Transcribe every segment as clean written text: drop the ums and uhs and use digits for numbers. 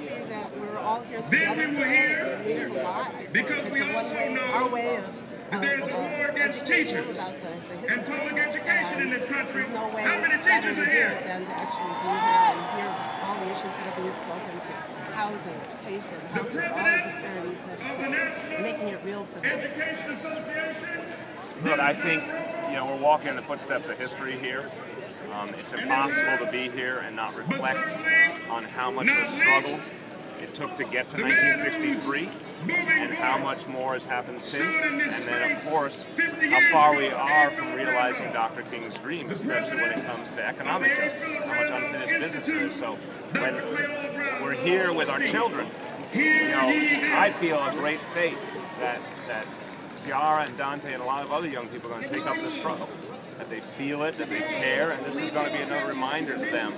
happy that we're all here together today. It means a lot. It's our way of educating about the history. There's no way better to do it than to actually be here and hear all the issues that are being spoken to. Housing, education, healthcare, all the disparities that exist, making it real for them. Look, I think we're walking in the footsteps of history here. It's impossible to be here and not reflect on how much of a struggle it took to get to 1963 and how much more has happened since, and then of course how far we are from realizing Dr. King's dream, especially when it comes to economic justice, how much unfinished business there is. So when we're here with our children, I feel a great faith that Kiara and Dante and a lot of other young people are going to take up this struggle, that they feel it, that they care, and this is going to be another reminder to them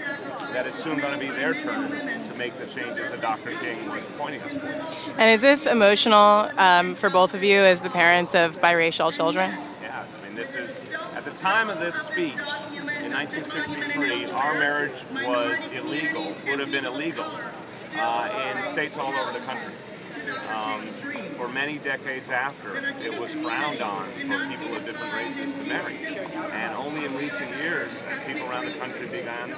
that it's soon going to be their turn to make the changes that Dr. King was pointing us towards. And is this emotional for both of you as the parents of biracial children? Yeah, I mean, this is, at the time of this speech, in 1963, our marriage was illegal, would have been illegal in states all over the country. For many decades after, it was frowned on for people of different races to marry. And only in recent years, as people around the country began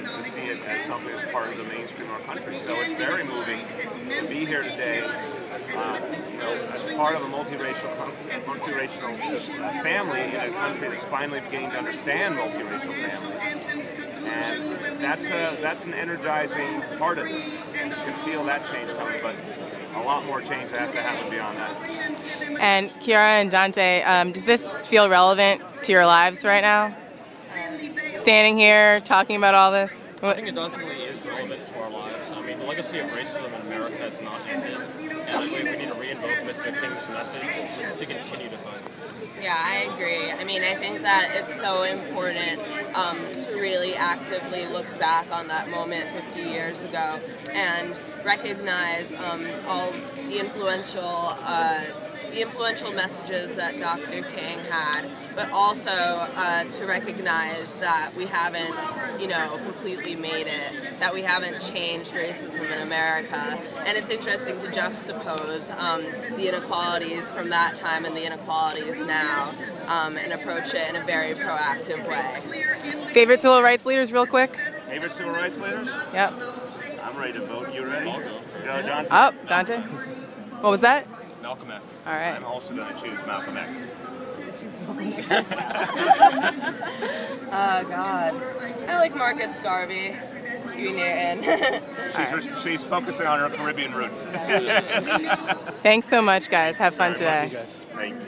to see it as something that's part of the mainstream of our country. So it's very moving to be here today, as part of a multiracial family in a country that's finally beginning to understand multiracial families. And that's an energizing part of this. You can feel that change coming, but a lot more change has to happen beyond that. And Kiara and Dante, does this feel relevant to your lives right now? Standing here, talking about all this? I think it definitely is relevant to our lives. I mean, the legacy of racism in America has not ended. And I believe we need to reinvoke Mr. King's message to continue to fight. Yeah, I agree. I mean, I think that it's so important to really actively look back on that moment 50 years ago and recognize all the influential messages that Dr. King had, but also to recognize that we haven't, completely made it, that we haven't changed racism in America. And it's interesting to juxtapose the inequalities from that time and the inequalities now, and approach it in a very proactive way. Favorite civil rights leaders, real quick? Favorite civil rights leaders? Yep. I'm ready to vote. You ready? Go, Dante. Up, Dante. What was that? Malcolm X. All right. I'm also going to choose Malcolm X. Oh, God. I like Marcus Garvey. She's focusing on her Caribbean roots. Thanks so much, guys. Have fun today. Thank you.